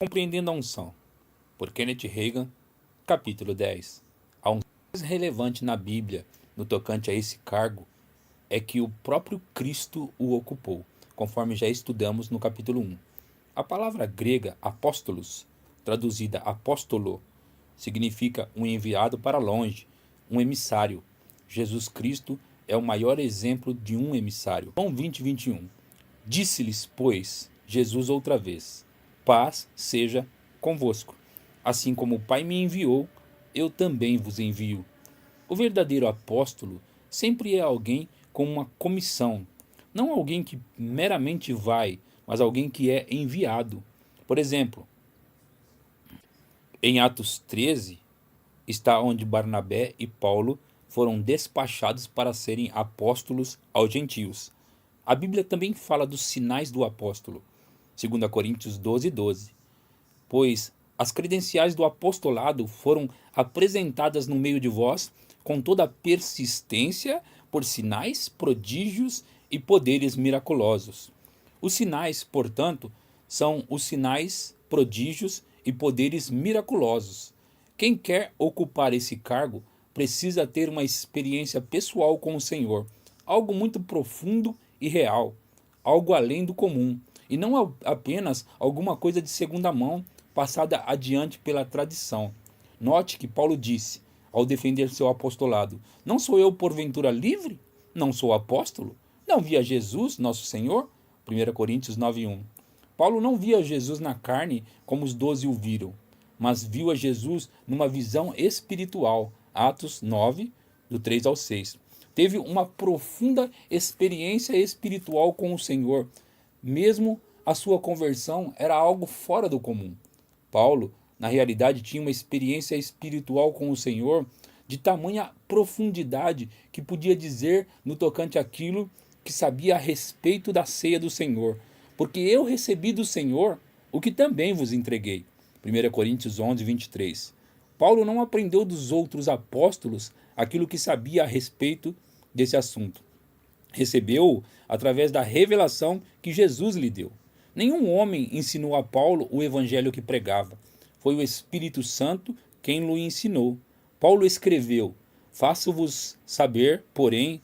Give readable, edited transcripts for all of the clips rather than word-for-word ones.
Compreendendo a unção, por Kenneth Hagin, capítulo 10. A unção mais relevante na Bíblia no tocante a esse cargo é que o próprio Cristo o ocupou, conforme já estudamos no capítulo 1. A palavra grega apóstolos, traduzida apóstolo, significa um enviado para longe, um emissário. Jesus Cristo é o maior exemplo de um emissário. João 20, 21. Disse-lhes, pois, Jesus outra vez: paz seja convosco. Assim como o Pai me enviou, eu também vos envio. O verdadeiro apóstolo sempre é alguém com uma comissão, não alguém que meramente vai, mas alguém que é enviado. Por exemplo, em Atos 13, está onde Barnabé e Paulo foram despachados para serem apóstolos aos gentios. A Bíblia também fala dos sinais do apóstolo, 2 Coríntios 12, 12. Pois as credenciais do apostolado foram apresentadas no meio de vós com toda a persistência por sinais, prodígios e poderes miraculosos. Os sinais, portanto, são os sinais, prodígios e poderes miraculosos. Quem quer ocupar esse cargo precisa ter uma experiência pessoal com o Senhor, algo muito profundo e real, algo além do comum, e não apenas alguma coisa de segunda mão passada adiante pela tradição. Note que Paulo disse, ao defender seu apostolado: não sou eu porventura livre? Não sou apóstolo? Não via Jesus, nosso Senhor? 1 Coríntios 9:1. Paulo não via Jesus na carne como os 12 o viram, mas viu a Jesus numa visão espiritual. Atos 9, do 3 ao 6. Teve uma profunda experiência espiritual com o Senhor. Mesmo a sua conversão era algo fora do comum. Paulo, na realidade, tinha uma experiência espiritual com o Senhor de tamanha profundidade que podia dizer no tocante àquilo que sabia a respeito da ceia do Senhor. Porque eu recebi do Senhor o que também vos entreguei. 1 Coríntios 11, 23. Paulo não aprendeu dos outros apóstolos aquilo que sabia a respeito desse assunto. Recebeu-o através da revelação que Jesus lhe deu. Nenhum homem ensinou a Paulo o evangelho que pregava. Foi o Espírito Santo quem lhe ensinou. Paulo escreveu: faço-vos saber, porém,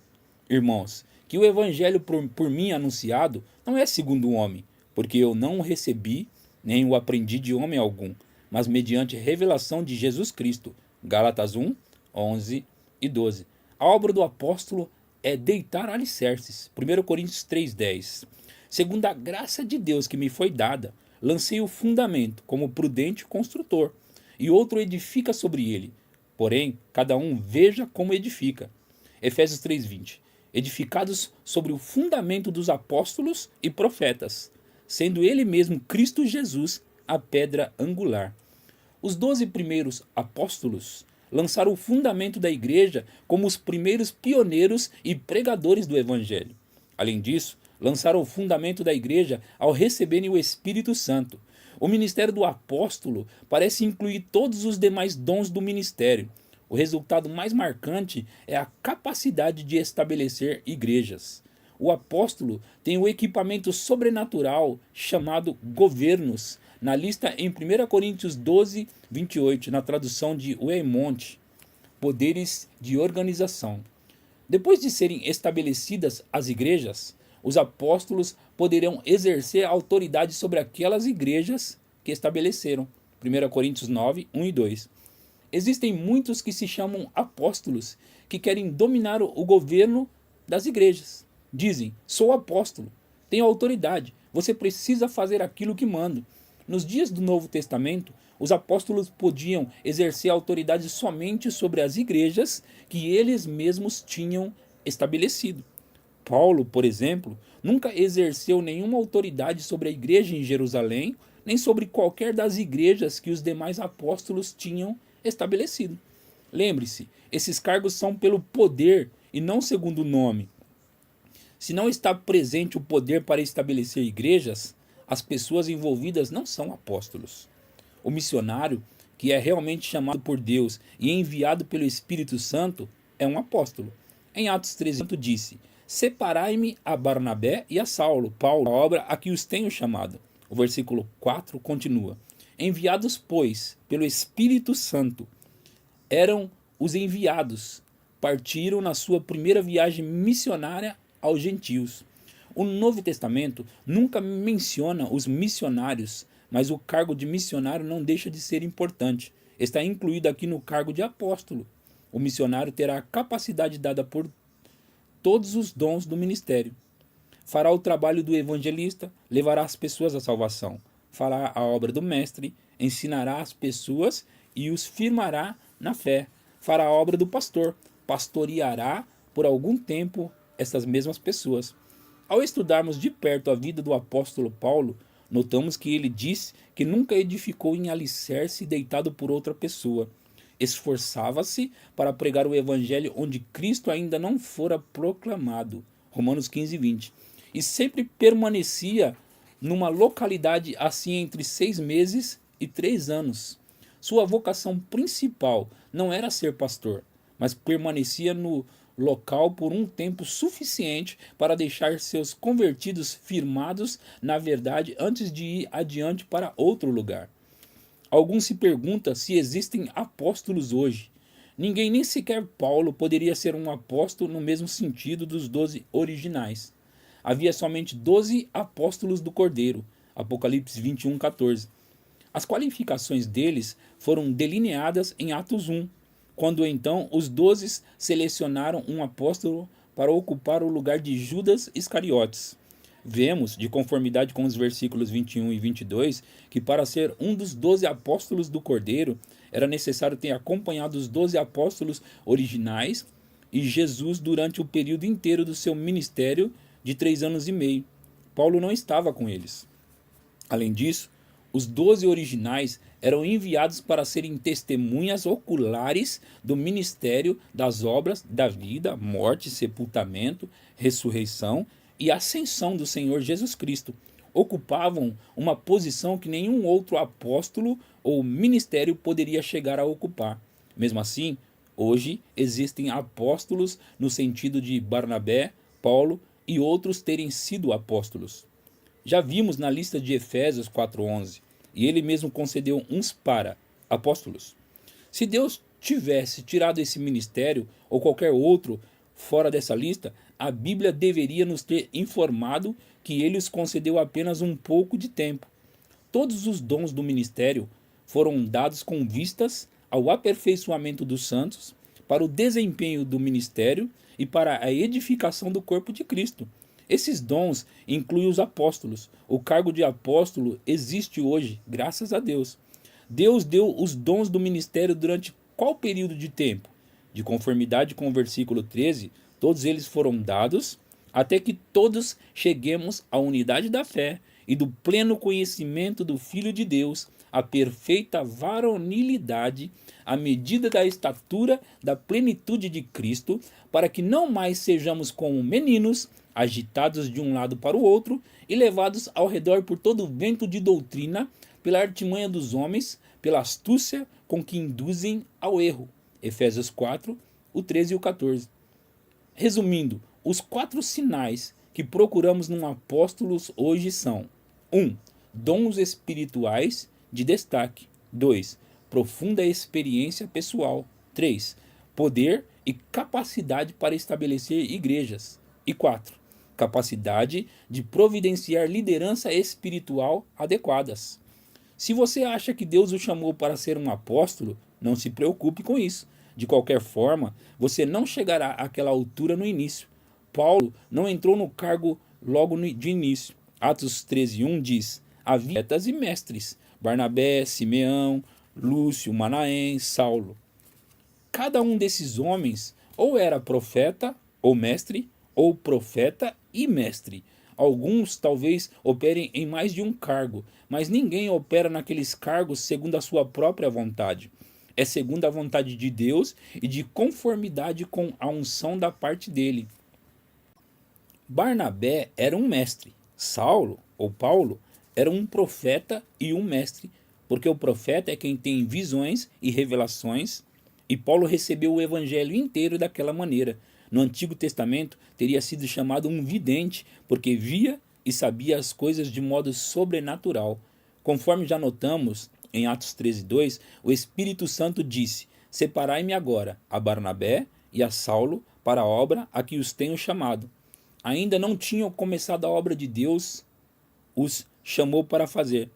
irmãos, que o evangelho por mim anunciado não é segundo o homem, porque eu não o recebi, nem o aprendi de homem algum, mas mediante revelação de Jesus Cristo. Gálatas 1, 11 e 12. A obra do apóstolo é deitar alicerces. 1 Coríntios 3, 10. Segundo a graça de Deus que me foi dada, lancei o fundamento como prudente construtor, e outro edifica sobre ele. Porém, cada um veja como edifica. Efésios 3:20. Edificados sobre o fundamento dos apóstolos e profetas, sendo ele mesmo Cristo Jesus a pedra angular. Os 12 primeiros apóstolos lançaram o fundamento da igreja como os primeiros pioneiros e pregadores do evangelho. Além disso, lançaram o fundamento da igreja ao receberem o Espírito Santo. O ministério do apóstolo parece incluir todos os demais dons do ministério. O resultado mais marcante é a capacidade de estabelecer igrejas. O apóstolo tem o equipamento sobrenatural chamado governos, na lista em 1 Coríntios 12, 28, na tradução de Weymouth, poderes de organização. Depois de serem estabelecidas as igrejas, os apóstolos poderão exercer autoridade sobre aquelas igrejas que estabeleceram. 1 Coríntios 9, 1 e 2. Existem muitos que se chamam apóstolos, que querem dominar o governo das igrejas. Dizem: sou apóstolo, tenho autoridade, você precisa fazer aquilo que mando. Nos dias do Novo Testamento, os apóstolos podiam exercer autoridade somente sobre as igrejas que eles mesmos tinham estabelecido. Paulo, por exemplo, nunca exerceu nenhuma autoridade sobre a igreja em Jerusalém, nem sobre qualquer das igrejas que os demais apóstolos tinham estabelecido. Lembre-se, esses cargos são pelo poder e não segundo o nome. Se não está presente o poder para estabelecer igrejas, as pessoas envolvidas não são apóstolos. O missionário, que é realmente chamado por Deus e enviado pelo Espírito Santo, é um apóstolo. Em Atos 13, disse: separai-me a Barnabé e a Saulo, Paulo, a obra a que os tenho chamado. O versículo 4 continua: Enviados, pois, pelo Espírito Santo, eram os enviados, partiram na sua primeira viagem missionária aos gentios. O Novo Testamento nunca menciona os missionários, mas o cargo de missionário não deixa de ser importante. Está incluído aqui no cargo de apóstolo. O missionário terá a capacidade dada por todos os dons do ministério. Fará o trabalho do evangelista, levará as pessoas à salvação. Fará a obra do mestre, ensinará as pessoas e os firmará na fé. Fará a obra do pastor, pastoreará por algum tempo essas mesmas pessoas. Ao estudarmos de perto a vida do apóstolo Paulo, notamos que ele diz que nunca edificou em alicerce deitado por outra pessoa. Esforçava-se para pregar o evangelho onde Cristo ainda não fora proclamado. Romanos 15, 20. E sempre permanecia numa localidade assim entre 6 meses e 3 anos. Sua vocação principal não era ser pastor, mas permanecia no local por um tempo suficiente para deixar seus convertidos firmados na verdade antes de ir adiante para outro lugar. Alguns se perguntam se existem apóstolos hoje. Ninguém, nem sequer Paulo, poderia ser um apóstolo no mesmo sentido dos 12 originais. Havia somente 12 apóstolos do Cordeiro, Apocalipse 21, 14. As qualificações deles foram delineadas em Atos 1, quando então os 12 selecionaram um apóstolo para ocupar o lugar de Judas Iscariotes. Vemos, de conformidade com os versículos 21 e 22, que para ser um dos 12 apóstolos do Cordeiro, era necessário ter acompanhado os 12 apóstolos originais e Jesus durante o período inteiro do seu ministério de 3 anos e meio. Paulo não estava com eles. Além disso, os 12 originais eram enviados para serem testemunhas oculares do ministério das obras da vida, morte, sepultamento, ressurreição e ascensão do Senhor Jesus Cristo. Ocupavam uma posição que nenhum outro apóstolo ou ministério poderia chegar a ocupar. Mesmo assim, hoje existem apóstolos no sentido de Barnabé, Paulo e outros terem sido apóstolos. Já vimos na lista de Efésios 4:11, e ele mesmo concedeu uns para apóstolos. Se Deus tivesse tirado esse ministério ou qualquer outro fora dessa lista, a Bíblia deveria nos ter informado que ele os concedeu apenas um pouco de tempo. Todos os dons do ministério foram dados com vistas ao aperfeiçoamento dos santos, para o desempenho do ministério e para a edificação do corpo de Cristo. Esses dons incluem os apóstolos. O cargo de apóstolo existe hoje, graças a Deus. Deus deu os dons do ministério durante qual período de tempo? De conformidade com o versículo 13, todos eles foram dados até que todos cheguemos à unidade da fé e do pleno conhecimento do Filho de Deus, à perfeita varonilidade, à medida da estatura da plenitude de Cristo, para que não mais sejamos como meninos, agitados de um lado para o outro e levados ao redor por todo vento de doutrina, pela artimanha dos homens, pela astúcia com que induzem ao erro. Efésios 4, o 13 e o 14. Resumindo, os 4 sinais que procuramos num apóstolo hoje são: 1. Dons espirituais de destaque. 2. Profunda experiência pessoal. 3. Poder e capacidade para estabelecer igrejas. E 4. Capacidade de providenciar liderança espiritual adequadas. Se você acha que Deus o chamou para ser um apóstolo, não se preocupe com isso. De qualquer forma, você não chegará àquela altura no início. Paulo não entrou no cargo logo de início. Atos 13:1 diz: havia profetas e mestres, Barnabé, Simeão, Lúcio, Manaém, Saulo. Cada um desses homens ou era profeta ou mestre, ou profeta e mestre. Alguns talvez operem em mais de um cargo, mas ninguém opera naqueles cargos segundo a sua própria vontade. É segundo a vontade de Deus e de conformidade com a unção da parte dele. Barnabé era um mestre. Saulo, ou Paulo, era um profeta e um mestre, porque o profeta é quem tem visões e revelações, e Paulo recebeu o evangelho inteiro daquela maneira. No Antigo Testamento teria sido chamado um vidente, porque via e sabia as coisas de modo sobrenatural. Conforme já notamos, em Atos 13:2, o Espírito Santo disse: Separai-me agora a Barnabé e a Saulo para a obra a que os tenho chamado. Ainda não tinham começado a obra de Deus, os chamou para fazer.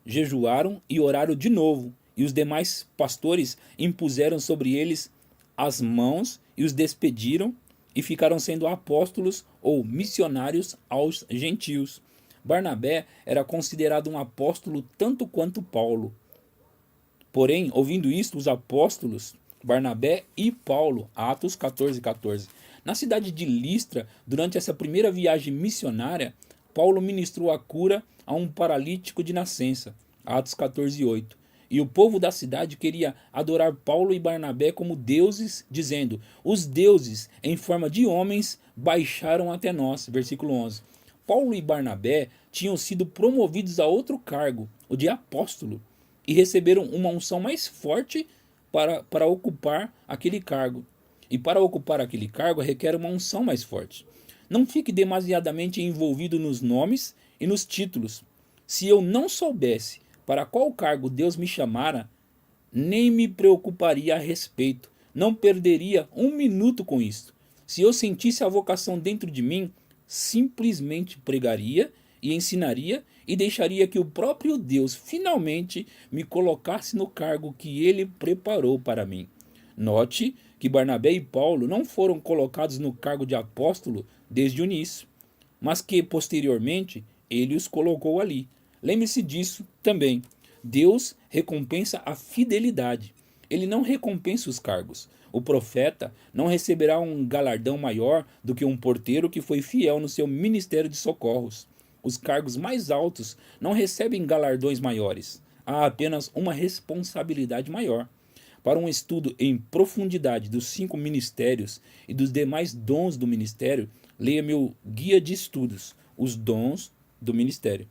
Jejuaram e oraram de novo, e os demais pastores impuseram sobre eles as mãos e os despediram, e ficaram sendo apóstolos ou missionários aos gentios. Barnabé era considerado um apóstolo tanto quanto Paulo. Porém, ouvindo isto, os apóstolos Barnabé e Paulo, Atos 14:14. Na cidade de Listra, durante essa primeira viagem missionária, Paulo ministrou a cura a um paralítico de nascença, Atos 14:8. E o povo da cidade queria adorar Paulo e Barnabé como deuses, dizendo: os deuses, em forma de homens, baixaram até nós, versículo 11. Paulo e Barnabé tinham sido promovidos a outro cargo, o de apóstolo, e receberam uma unção mais forte para ocupar aquele cargo. E para ocupar aquele cargo requer uma unção mais forte. Não fique demasiadamente envolvido nos nomes e nos títulos. Se eu não soubesse para qual cargo Deus me chamara, nem me preocuparia a respeito. Não perderia um minuto com isso. Se eu sentisse a vocação dentro de mim, simplesmente pregaria e ensinaria e deixaria que o próprio Deus finalmente me colocasse no cargo que ele preparou para mim. Note que Barnabé e Paulo não foram colocados no cargo de apóstolo desde o início, mas que posteriormente ele os colocou ali. Lembre-se disso também. Deus recompensa a fidelidade. Ele não recompensa os cargos. O profeta não receberá um galardão maior do que um porteiro que foi fiel no seu ministério de socorros. Os cargos mais altos não recebem galardões maiores. Há apenas uma responsabilidade maior. Para um estudo em profundidade dos 5 ministérios e dos demais dons do ministério, leia meu guia de estudos, Os Dons do Ministério.